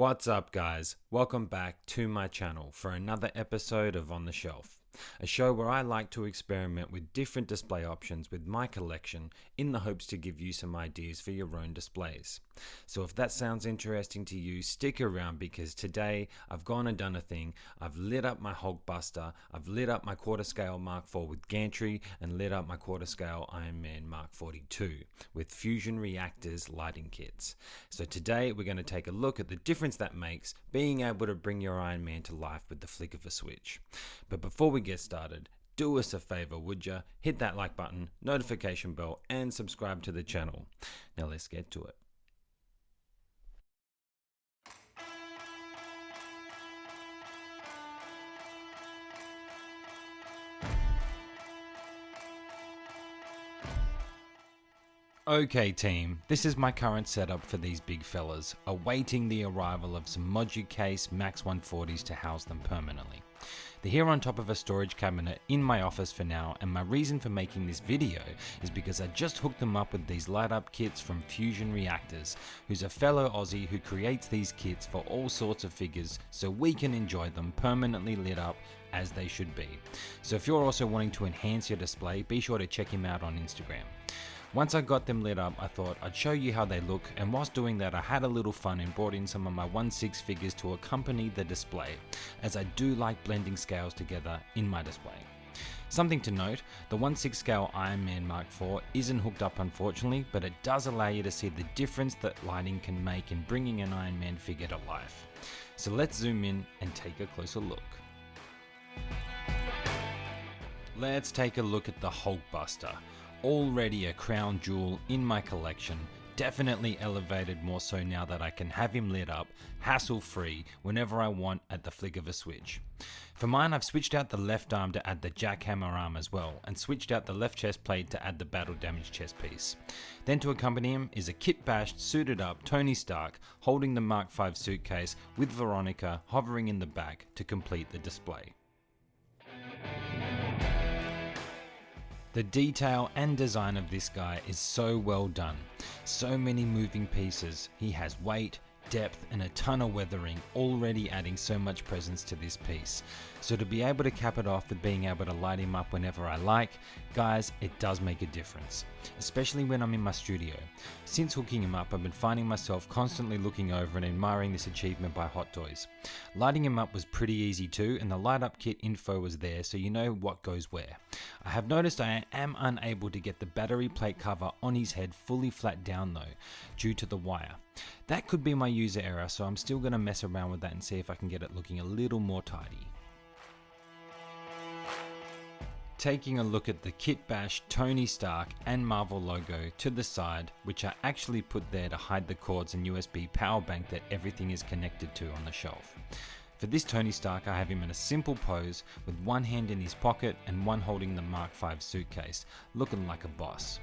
What's up guys, welcome back to my channel for another episode of On the Shelf, a show where I like to experiment with different display options with my collection in the hopes to give you some ideas for your own displays. So if that sounds interesting to you, stick around because today I've gone and done a thing. I've lit up my Hulkbuster, I've lit up my quarter scale Mark IV with gantry and lit up my quarter scale Iron Man Mark 42 with Fusion Reactors lighting kits. So today we're going to take a look at the difference that makes being able to bring your Iron Man to life with the flick of a switch. But before we get started, do us a favor, would ya? Hit that like button, notification bell, and subscribe to the channel. Now let's get to it. Okay team, this is my current setup for these big fellas, awaiting the arrival of some Modu Case Max 140s to house them permanently. They're here on top of a storage cabinet in my office for now, and my reason for making this video is because I just hooked them up with these light up kits from Fusion Reactors, who's a fellow Aussie who creates these kits for all sorts of figures so we can enjoy them permanently lit up as they should be. So if you're also wanting to enhance your display, be sure to check him out on Instagram. Once I got them lit up, I thought I'd show you how they look, and whilst doing that I had a little fun and brought in some of my 1/6 figures to accompany the display, as I do like blending scales together in my display. Something to note, the 1/6 scale Iron Man Mark IV isn't hooked up unfortunately, but it does allow you to see the difference that lighting can make in bringing an Iron Man figure to life. So let's zoom in and take a closer look. Let's take a look at the Hulkbuster. Already a crown jewel in my collection, definitely elevated more so now that I can have him lit up, hassle free, whenever I want at the flick of a switch. For mine I've switched out the left arm to add the jackhammer arm as well, and switched out the left chest plate to add the battle damage chest piece. Then to accompany him is a Kitbash suited up Tony Stark holding the Mark V suitcase with Veronica hovering in the back to complete the display. The detail and design of this guy is so well done. So many moving pieces. He has weight, depth, and a ton of weathering, already adding so much presence to this piece. So to be able to cap it off with being able to light him up whenever I like, guys, it does make a difference, especially when I'm in my studio. Since hooking him up, I've been finding myself constantly looking over and admiring this achievement by Hot Toys. Lighting him up was pretty easy too, and the light up kit info was there, so you know what goes where. I have noticed I am unable to get the battery plate cover on his head fully flat down though, due to the wire. That could be my user error, so I'm still going to mess around with that and see if I can get it looking a little more tidy. Taking a look at the Kitbash, Tony Stark and Marvel logo to the side, which I actually put there to hide the cords and USB power bank that everything is connected to on the shelf. For this Tony Stark, I have him in a simple pose with one hand in his pocket and one holding the Mark V suitcase, looking like a boss.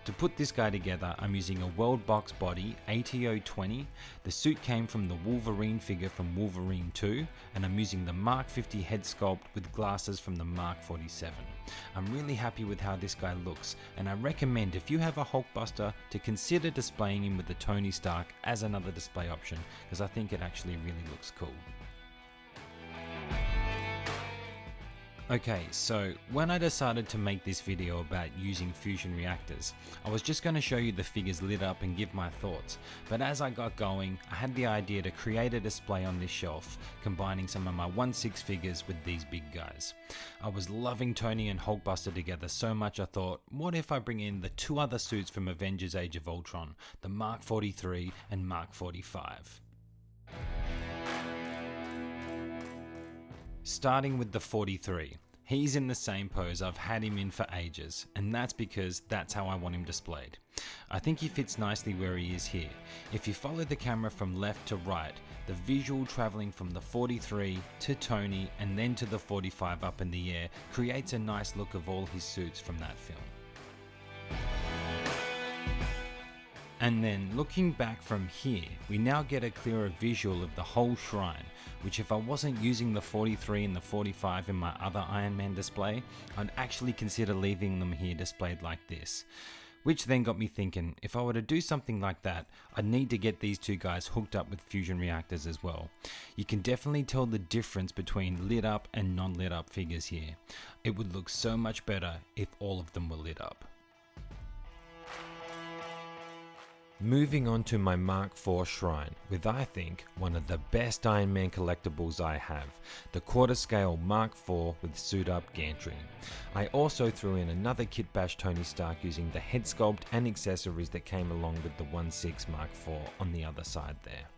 To put this guy together, I'm using a World Box Body ATO20. The suit came from the Wolverine figure from Wolverine 2, and I'm using the Mark 50 head sculpt with glasses from the Mark 47. I'm really happy with how this guy looks, and I recommend if you have a Hulkbuster to consider displaying him with the Tony Stark as another display option, because I think it actually really looks cool. Okay, so when I decided to make this video about using Fusion Reactors, I was just going to show you the figures lit up and give my thoughts, but as I got going, I had the idea to create a display on this shelf, combining some of my 1/6 figures with these big guys. I was loving Tony and Hulkbuster together so much I thought, what if I bring in the two other suits from Avengers Age of Ultron, the Mark 43 and Mark 45. Starting with the 43, he's in the same pose I've had him in for ages, and that's because that's how I want him displayed. I think he fits nicely where he is here. If you follow the camera from left to right, the visual travelling from the 43 to Tony and then to the 45 up in the air creates a nice look of all his suits from that film. And then looking back from here, we now get a clearer visual of the whole shrine, which if I wasn't using the 43 and the 45 in my other Iron Man display, I'd actually consider leaving them here displayed like this. Which then got me thinking, if I were to do something like that, I'd need to get these two guys hooked up with fusion reactors as well. You can definitely tell the difference between lit up and non-lit up figures here. It would look so much better if all of them were lit up. Moving on to my Mark IV Shrine with, I think, one of the best Iron Man collectibles I have, the quarter scale Mark IV with suit up gantry. I also threw in another Kitbash Tony Stark using the head sculpt and accessories that came along with the 1/6 Mark IV on the other side there.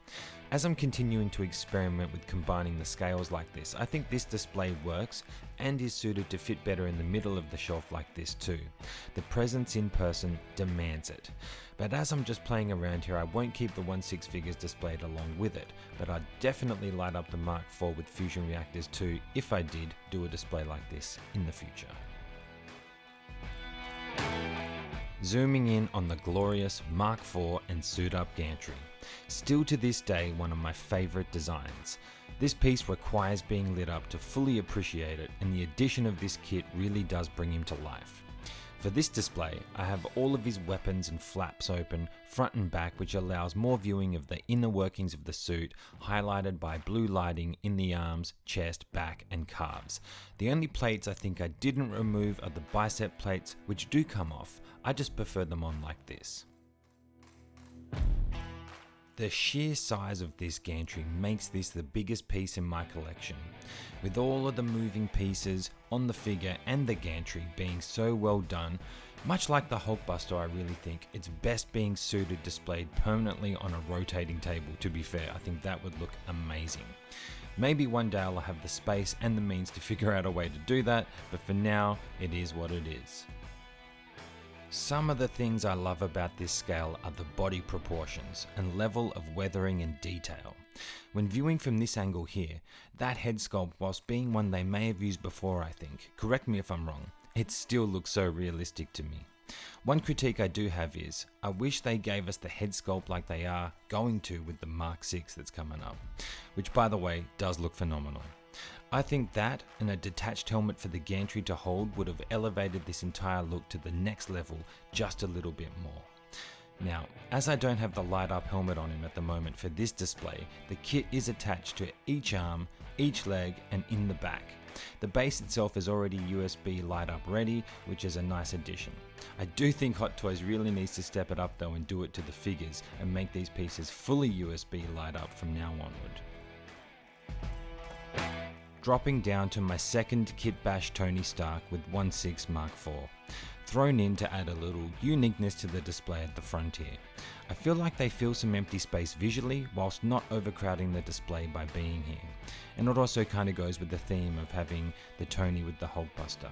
As I'm continuing to experiment with combining the scales like this, I think this display works and is suited to fit better in the middle of the shelf like this too. The presence in person demands it. But as I'm just playing around here, I won't keep the 1/6 figures displayed along with it, but I'd definitely light up the Mark IV with fusion reactors too if I did do a display like this in the future. Zooming in on the glorious Mark IV and suit up gantry. Still to this day one of my favourite designs. This piece requires being lit up to fully appreciate it, and the addition of this kit really does bring him to life. For this display, I have all of his weapons and flaps open, front and back, which allows more viewing of the inner workings of the suit, highlighted by blue lighting in the arms, chest, back and calves. The only plates I think I didn't remove are the bicep plates, which do come off. I just prefer them on like this. The sheer size of this gantry makes this the biggest piece in my collection. With all of the moving pieces on the figure and the gantry being so well done, much like the Hulkbuster, I really think it's best being suited displayed permanently on a rotating table. To be fair, I think that would look amazing. Maybe one day I'll have the space and the means to figure out a way to do that, but for now, it is what it is. Some of the things I love about this scale are the body proportions and level of weathering and detail. When viewing from this angle here, that head sculpt, whilst being one they may have used before, I think, correct me if I'm wrong, it still looks so realistic to me. One critique I do have is, I wish they gave us the head sculpt like they are going to with the Mark VI that's coming up, which by the way does look phenomenal. I think that and a detached helmet for the gantry to hold would have elevated this entire look to the next level just a little bit more. Now, as I don't have the light up helmet on him at the moment for this display, the kit is attached to each arm, each leg and in the back. The base itself is already USB light up ready, which is a nice addition. I do think Hot Toys really needs to step it up though and do it to the figures and make these pieces fully USB light up from now onward. Dropping down to my second Kitbash Tony Stark with 1/6 Mark IV, thrown in to add a little uniqueness to the display at the front here. I feel like they fill some empty space visually whilst not overcrowding the display by being here, and it also kind of goes with the theme of having the Tony with the Hulkbuster.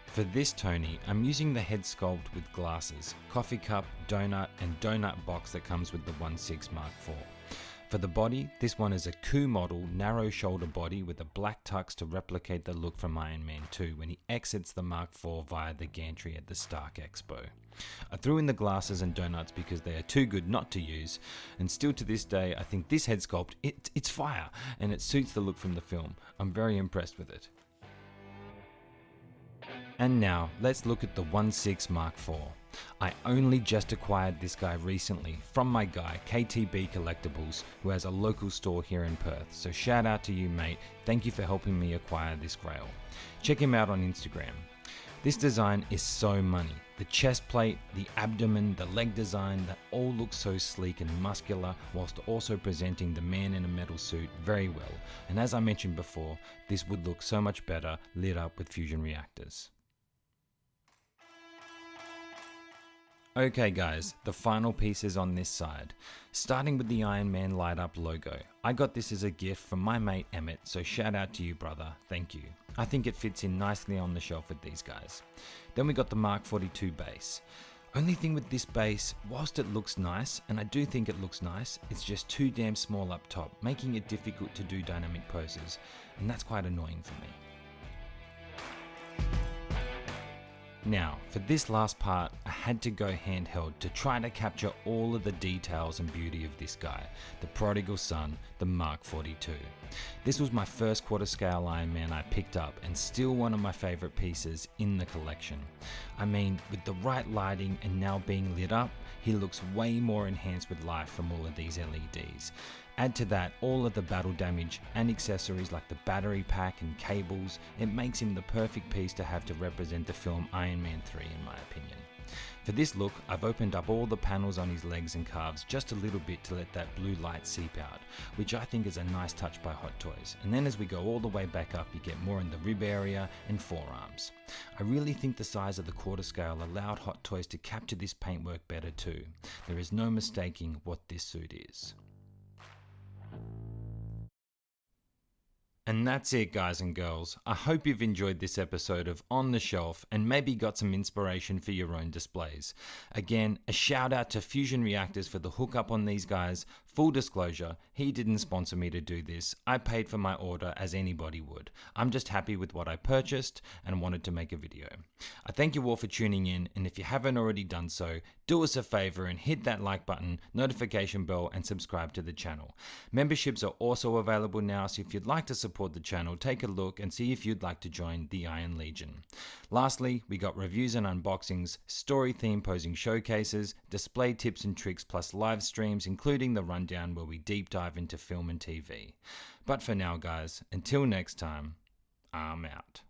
For this Tony, I'm using the head sculpt with glasses, coffee cup, donut and donut box that comes with the 1/6 Mark IV. For the body, this one is a coup model narrow shoulder body with a black tux to replicate the look from Iron Man 2 when he exits the Mark IV via the gantry at the Stark Expo. I threw in the glasses and donuts because they are too good not to use, and still to this day I think this head sculpt, it's fire and it suits the look from the film. I'm very impressed with it. And now, let's look at the 1/6 Mark IV. I only just acquired this guy recently from my guy KTB Collectibles, who has a local store here in Perth, so shout out to you mate, thank you for helping me acquire this grail. Check him out on Instagram. This design is so money. The chest plate, the abdomen, the leg design, that all look so sleek and muscular whilst also presenting the man in a metal suit very well, and as I mentioned before, this would look so much better lit up with fusion reactors. Okay guys, the final pieces on this side. Starting with the Iron Man light up logo. I got this as a gift from my mate Emmett, so shout out to you brother, thank you. I think it fits in nicely on the shelf with these guys. Then we got the Mark 42 base. Only thing with this base, whilst it looks nice, and I do think it looks nice, it's just too damn small up top, making it difficult to do dynamic poses, and that's quite annoying for me. Now, for this last part, I had to go handheld to try to capture all of the details and beauty of this guy, the prodigal son, the Mark 42. This was my first quarter scale Iron Man I picked up and still one of my favourite pieces in the collection. I mean, with the right lighting and now being lit up, he looks way more enhanced with life from all of these LEDs. Add to that all of the battle damage and accessories like the battery pack and cables, it makes him the perfect piece to have to represent the film Iron Man 3 in my opinion. For this look, I've opened up all the panels on his legs and calves just a little bit to let that blue light seep out, which I think is a nice touch by Hot Toys. And then as we go all the way back up, you get more in the rib area and forearms. I really think the size of the quarter scale allowed Hot Toys to capture this paintwork better too. There is no mistaking what this suit is. And that's it, guys and girls. I hope you've enjoyed this episode of On the Shelf and maybe got some inspiration for your own displays. Again, a shout out to Fusion Reactors for the hookup on these guys. Full disclosure, he didn't sponsor me to do this. I paid for my order as anybody would. I'm just happy with what I purchased and wanted to make a video. I thank you all for tuning in, and if you haven't already done so, do us a favor and hit that like button, notification bell, and subscribe to the channel. Memberships are also available now, so if you'd like to support the channel, take a look and see if you'd like to join the Iron Legion. Lastly, we got reviews and unboxings, story theme posing showcases, display tips and tricks, plus live streams, including the rundown where we deep dive into film and TV. But for now, guys, until next time, I'm out.